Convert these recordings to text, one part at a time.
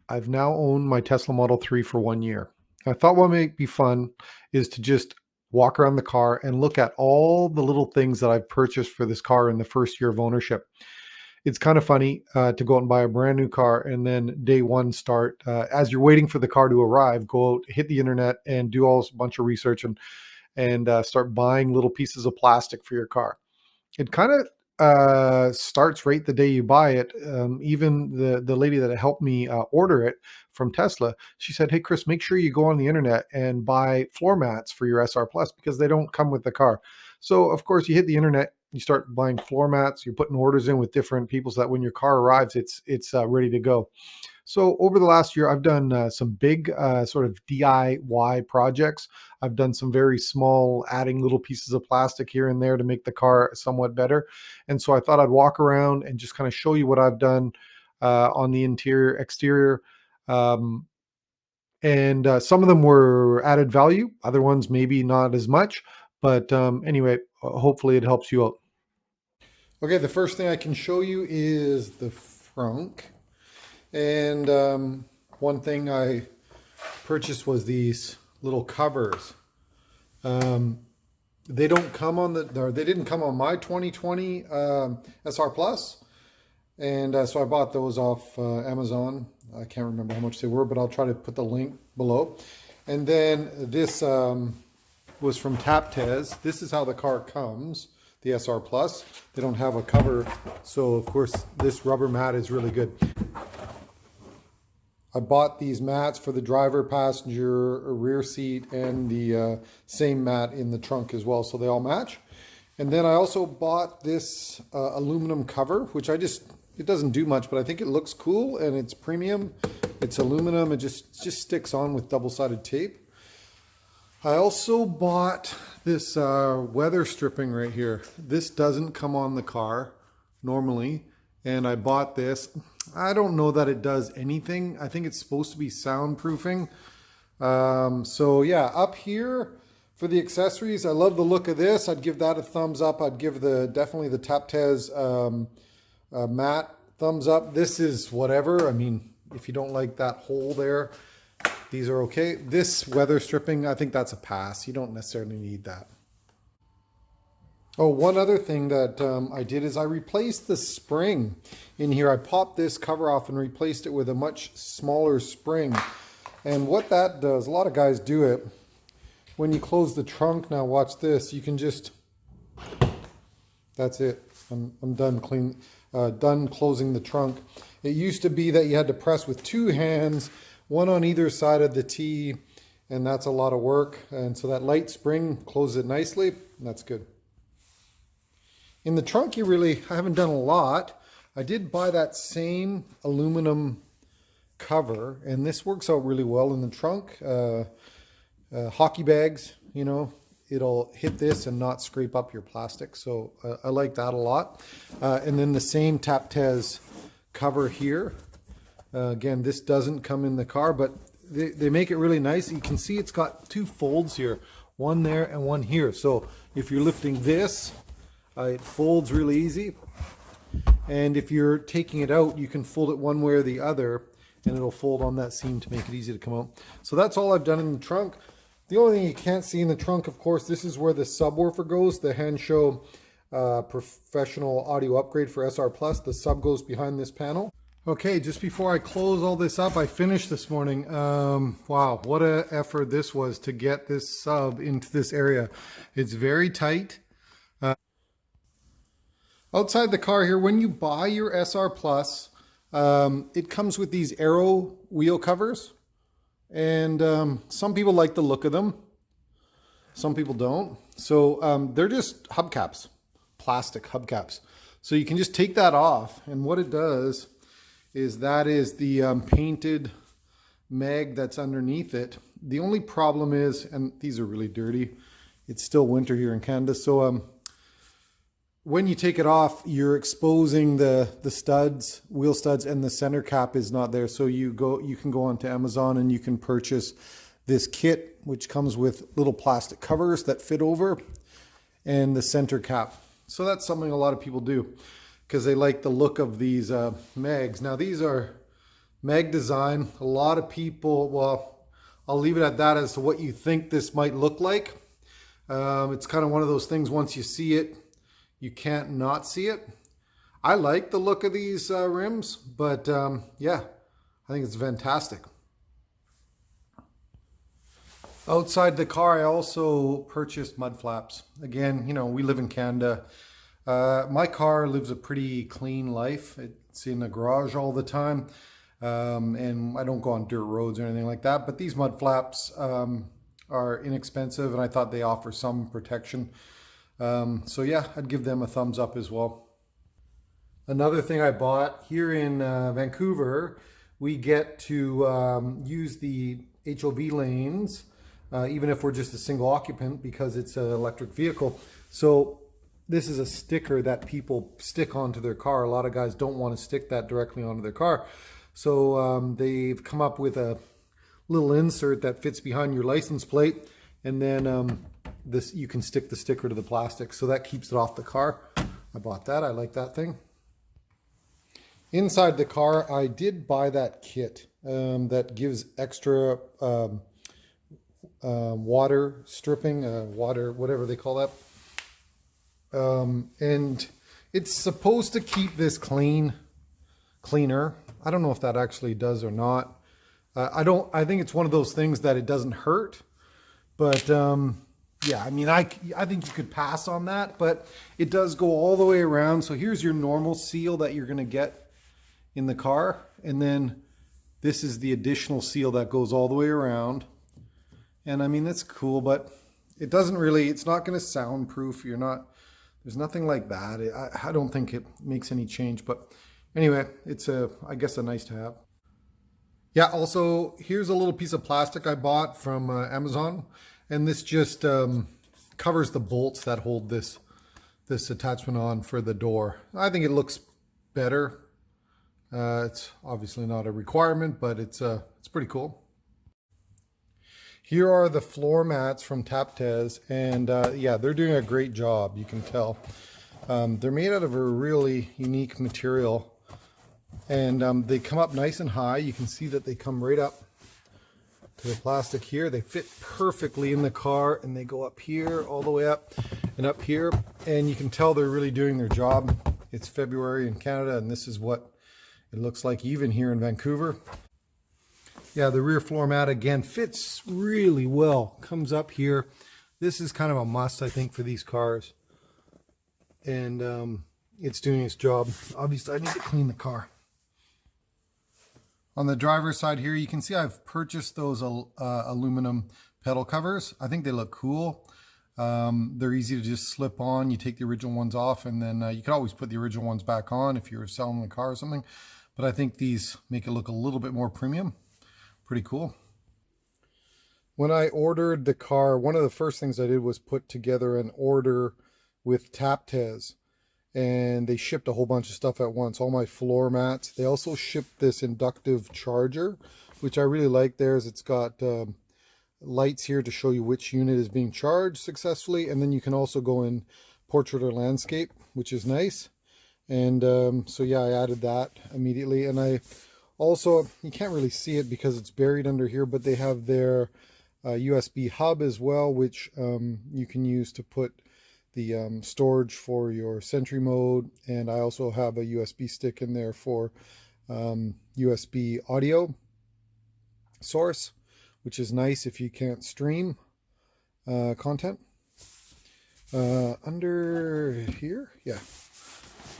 I've now owned my Tesla Model 3 for 1 year. I thought what might be fun is to just walk around the car and look at all the little things that I've purchased for this car in the first year of ownership. It's kind of funny to go out and buy a brand new car and then day one start, as you're waiting for the car to arrive, go out, hit the internet and do all a bunch of research and start buying little pieces of plastic for your car. It kind of starts right the day you buy it. Even the lady that helped me order it from Tesla, she said, "Hey Chris, make sure you go on the internet and buy floor mats for your SR Plus because they don't come with the car." So of course you hit the internet, you start buying floor mats, you're putting orders in with different people so that when your car arrives, it's ready to go. So over the last year, I've done some big sort of DIY projects. I've done some very small, adding little pieces of plastic here and there to make the car somewhat better. And so I thought I'd walk around and just kind of show you what I've done on the interior, exterior. Um, and some of them were added value, other ones maybe not as much. But anyway, hopefully it helps you out. Okay, the first thing I can show you is the Frunk. And one thing I purchased was these little covers. Um, they don't come on or they didn't come on my 2020 SR Plus, and so I bought those off Amazon. I can't remember how much they were, but I'll try to put the link below. And then this was from Taptes. This is how the car comes, the SR Plus. They don't have a cover, so of course this rubber mat is really good. I bought these mats for the driver, passenger, rear seat, and the same mat in the trunk as well, so they all match. And then I also bought this aluminum cover, which it doesn't do much, but I think it looks cool and it's premium. It's aluminum, it just sticks on with double-sided tape. I also bought this weather stripping right here. This doesn't come on the car normally, and I bought this. I don't know that it does anything. I think it's supposed to be soundproofing. So yeah, up here for the accessories, I love the look of this. I'd give that a thumbs up. I'd give definitely the Taptes matte thumbs up. This is whatever. I mean, if you don't like that hole there, these are okay. This weather stripping, I think that's a pass. You don't necessarily need that. Oh, one other thing that I did is I replaced the spring in here. I popped this cover off and replaced it with a much smaller spring. And what that does, a lot of guys do it, when you close the trunk, now watch this, you can just, that's it. I'm done done closing the trunk. It used to be that you had to press with two hands, one on either side of the T, and that's a lot of work. And so that light spring closes it nicely, and that's good. In the trunk, I haven't done a lot. I did buy that same aluminum cover, and this works out really well in the trunk. Hockey bags, you know, it'll hit this and not scrape up your plastic. So I like that a lot. And then the same Taptes cover here. Again, this doesn't come in the car, but they make it really nice. You can see it's got two folds here, one there and one here. So if you're lifting this, it folds really easy, and if you're taking it out, you can fold it one way or the other, and it'll fold on that seam to make it easy to come out. So that's all I've done in the trunk. The only thing you can't see in the trunk, of course, this is where the subwoofer goes, the Henshow professional audio upgrade for SR Plus. The sub goes behind this panel. Okay, just before I close all this up, I finished this morning. Wow, what an effort this was to get this sub into this area. It's very tight. Outside the car here, when you buy your SR Plus, it comes with these Aero wheel covers. And some people like the look of them. Some people don't. So they're just hubcaps, plastic hubcaps. So you can just take that off. And what it does is that is the painted mag that's underneath it. The only problem is, and these are really dirty, it's still winter here in Canada. So when you take it off, you're exposing the studs, wheel studs, and the center cap is not there. So you can go onto Amazon and you can purchase this kit, which comes with little plastic covers that fit over and the center cap. So that's something a lot of people do because they like the look of these mags. Now these are Mag design. A lot of people, well, I'll leave it at that as to what you think this might look like. It's kind of one of those things, once you see it, you can't not see it. I like the look of these rims, but yeah, I think it's fantastic. Outside the car, I also purchased mud flaps. Again, you know, we live in Canada. My car lives a pretty clean life. It's in the garage all the time. And I don't go on dirt roads or anything like that. But these mud flaps are inexpensive, and I thought they offer some protection. So yeah, I'd give them a thumbs up as well. Another thing I bought here in Vancouver, we get to use the HOV lanes, even if we're just a single occupant, because it's an electric vehicle. So this is a sticker that people stick onto their car. A lot of guys don't want to stick that directly onto their car. So they've come up with a little insert that fits behind your license plate, and then this, you can stick the sticker to the plastic, so that keeps it off the car. I bought that. I like that thing. Inside the car, I did buy that kit that gives extra water stripping, water, whatever they call that. And it's supposed to keep this cleaner. I don't know if that actually does or not. I think it's one of those things that it doesn't hurt, but yeah, I mean, I think you could pass on that, but it does go all the way around. So here's your normal seal that you're going to get in the car, and then this is the additional seal that goes all the way around. And I mean, that's cool, but it doesn't really, it's not going to soundproof. There's nothing like that. I don't think it makes any change, but anyway, it's I guess a nice to have. Yeah, also here's a little piece of plastic I bought from Amazon, and this just covers the bolts that hold this attachment on for the door. I think it looks better. It's obviously not a requirement, but it's pretty cool. Here are the floor mats from Taptes, and yeah, they're doing a great job, you can tell. They're made out of a really unique material, and they come up nice and high. You can see that they come right up to the plastic here. They fit perfectly in the car, and they go up here, all the way up and up here, and you can tell they're really doing their job. It's February in Canada, and this is what it looks like even here in Vancouver. Yeah, the rear floor mat again fits really well. Comes up here. This is kind of a must, I think, for these cars. And it's doing its job. Obviously, I need to clean the car. On the driver's side here, you can see I've purchased those aluminum pedal covers. I think they look cool. They're easy to just slip on. You take the original ones off, and then you can always put the original ones back on if you're selling the car or something. But I think these make it look a little bit more premium. Pretty cool. When I ordered the car, one of the first things I did was put together an order with Taptes, and they shipped a whole bunch of stuff at once. All my floor mats. They also shipped this inductive charger, which I really like. Theirs, it's got lights here to show you which unit is being charged successfully, and then you can also go in portrait or landscape, which is nice. And so yeah, I added that immediately. And I also, you can't really see it because it's buried under here, but they have their USB hub as well, which you can use to put the storage for your Sentry mode. And I also have a USB stick in there for USB audio source, which is nice if you can't stream content. Under here, yeah.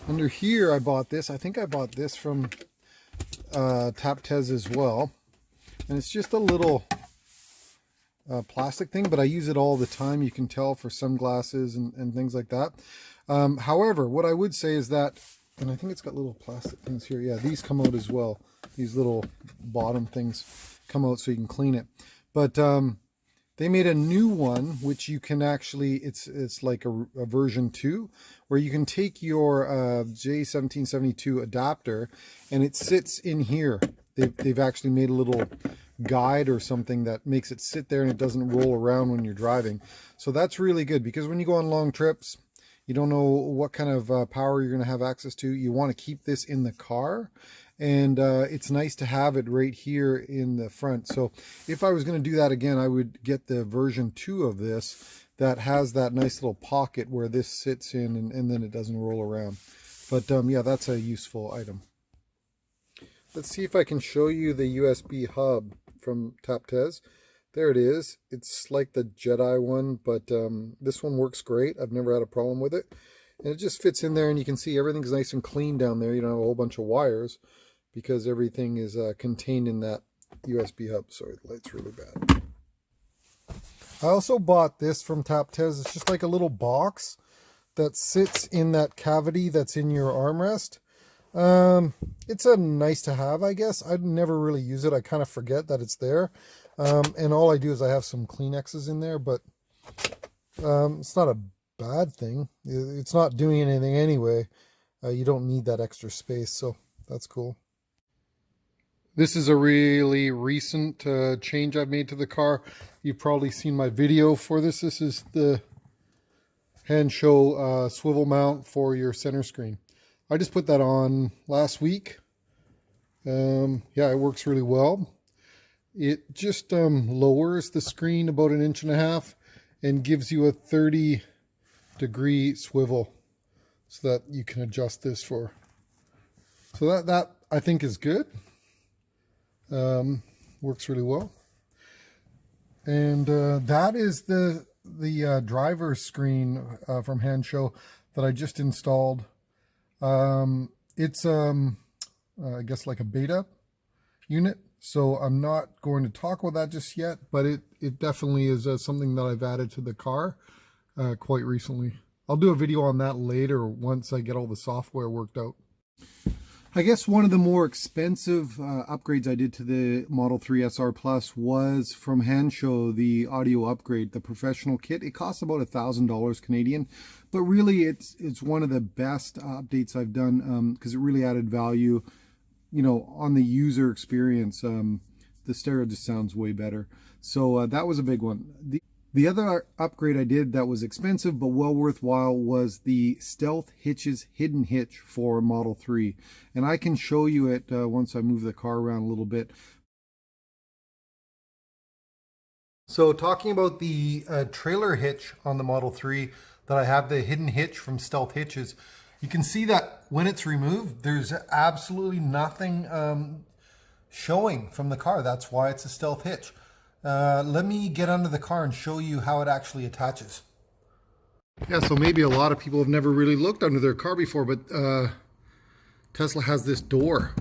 Under here, I bought this. I think I bought this from Taptes as well. And it's just a little plastic thing, but I use it all the time. You can tell, for sunglasses and things like that. However, what I would say is that, and I think it's got little plastic things here. Yeah, these come out as well. These little bottom things come out so you can clean it. But they made a new one, which you can actually, it's like a version 2, where you can take your J1772 adapter, and it sits in here. They've actually made a little guide or something that makes it sit there, and it doesn't roll around when you're driving. So that's really good, because when you go on long trips, you don't know what kind of power you're going to have access to. You want to keep this in the car, And it's nice to have it right here in the front. So if I was going to do that again, I would get the version 2 of this that has that nice little pocket where this sits in, and then it doesn't roll around. But yeah, that's a useful item. Let's see if I can show you the USB hub from Taptes. There it is. It's like the Jedi one, but this one works great. I've never had a problem with it. And it just fits in there, and you can see everything's nice and clean down there. You don't have a whole bunch of wires because everything is contained in that USB hub. Sorry, the light's really bad. I also bought this from Taptes. It's just like a little box that sits in that cavity that's in your armrest. It's a nice to have, I guess. I'd never really use it. I kind of forget that it's there. And all I do is I have some Kleenexes in there, but it's not a bad thing. It's not doing anything anyway. You don't need that extra space, so that's cool. This is a really recent change I've made to the car. You've probably seen my video for this. This is the hand show swivel mount for your center screen. I just put that on last week. Yeah, it works really well. It just lowers the screen about 1.5 inches and gives you a 30-degree swivel so that you can adjust this for. So that I think is good. Works really well. And that is the driver's screen from Hand Show that I just installed. It's I guess like a beta unit, so I'm not going to talk about that just yet, but it definitely is something that I've added to the car quite recently. I'll do a video on that later once I get all the software worked out. I guess one of the more expensive upgrades I did to the Model 3 SR Plus was from Hand Show, the audio upgrade, the professional kit. It costs about $1,000 Canadian, but really it's one of the best updates I've done because it really added value, you know, on the user experience. The stereo just sounds way better. So that was a big one. The other upgrade I did that was expensive but well worthwhile was the StealthHitches hidden hitch for Model 3. And I can show you it once I move the car around a little bit. So talking about the trailer hitch on the Model 3 that I have, the hidden hitch from StealthHitches, you can see that when it's removed, there's absolutely nothing showing from the car. That's why it's a stealth hitch. Let me get under the car and show you how it actually attaches. Yeah, so maybe a lot of people have never really looked under their car before, but Tesla has this door.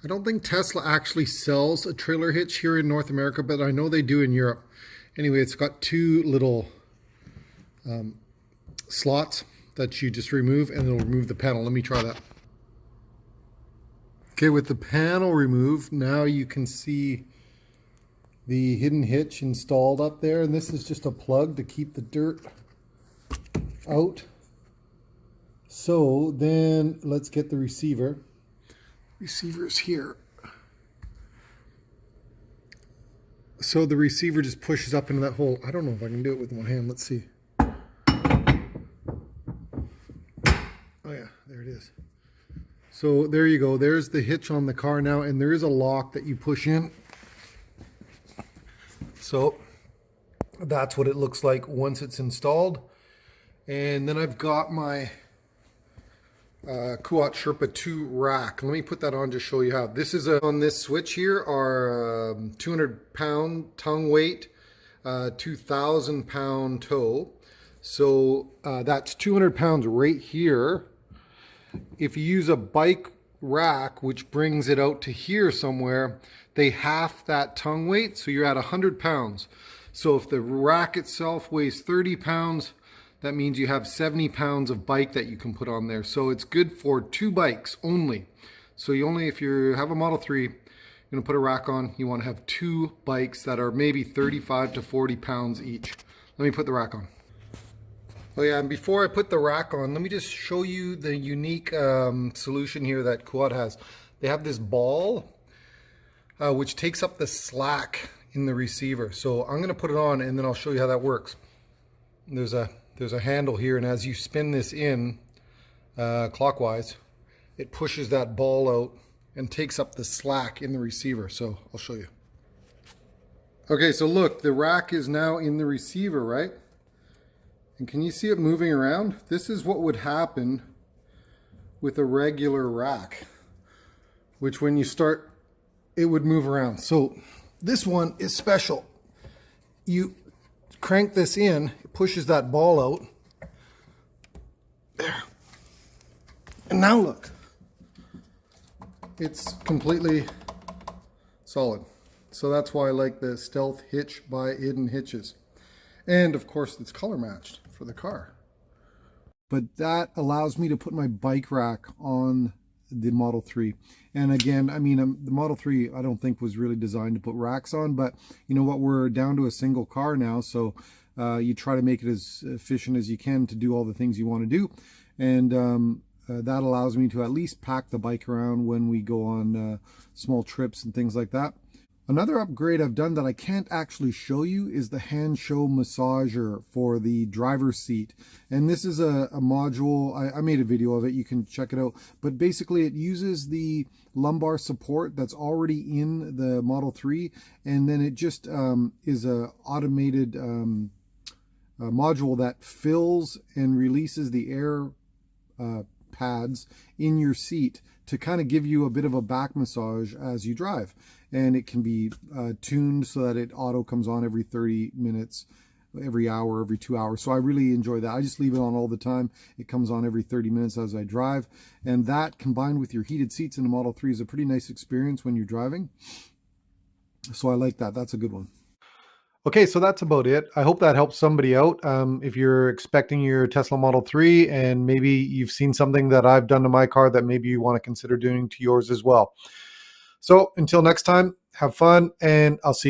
I don't think Tesla actually sells a trailer hitch here in North America, but I know they do in Europe. Anyway, it's got two little slots that you just remove, and it'll remove the panel. Let me try that. Okay, with the panel removed, now you can see the hidden hitch installed up there, and this is just a plug to keep the dirt out. So then let's get the receiver. Receiver's here. So the receiver just pushes up into that hole. I don't know if I can do it with one hand. Let's see. Oh yeah, there it is. So there you go. There's the hitch on the car now, and there is a lock that you push in. So that's what it looks like once it's installed. And then I've got my Kuat Sherpa 2 rack. Let me put that on to show you how. This is on this switch here are 200-pound tongue weight, 2,000-pound toe. So that's 200 pounds right here. If you use a bike rack, which brings it out to here somewhere, they half that tongue weight, so you're at 100 pounds. So if the rack itself weighs 30 pounds, that means you have 70 pounds of bike that you can put on there. So it's good for 2 bikes only. So you only, if you have a Model 3, you're gonna put a rack on, you wanna have 2 bikes that are maybe 35 to 40 pounds each. Let me put the rack on. Oh yeah, and before I put the rack on, let me just show you the unique solution here that Kuat has. They have this ball which takes up the slack in the receiver. So I'm gonna put it on and then I'll show you how that works. There's a handle here, and as you spin this in clockwise, it pushes that ball out and takes up the slack in the receiver. So I'll show you. Okay, so look, the rack is now in the receiver, right? And can you see it moving around? This is what would happen with a regular rack, which when you start, it would move around. So this one is special. You crank this in, it pushes that ball out. There. And now look, it's completely solid. So that's why I like the Stealth Hitch by Hidden Hitches. And of course it's color matched for the car. But that allows me to put my bike rack on the Model 3. And again, I mean, the Model 3 I don't think was really designed to put racks on, but you know what, we're down to a single car now, so you try to make it as efficient as you can to do all the things you want to do. And that allows me to at least pack the bike around when we go on small trips and things like that. Another upgrade I've done that I can't actually show you is the hand show massager for the driver's seat. And this is a module, I made a video of it, you can check it out. But basically it uses the lumbar support that's already in the Model 3, and then it just is a automated module that fills and releases the air pads in your seat to kind of give you a bit of a back massage as you drive. And it can be tuned so that it auto comes on every 30 minutes, every hour, every 2 hours. So I really enjoy that. I just leave it on all the time. It comes on every 30 minutes as I drive. And that combined with your heated seats in the Model 3 is a pretty nice experience when you're driving. So I like that. That's a good one. Okay, so that's about it. I hope that helps somebody out. If you're expecting your Tesla Model 3 and maybe you've seen something that I've done to my car that maybe you want to consider doing to yours as well. So until next time, have fun, and I'll see you.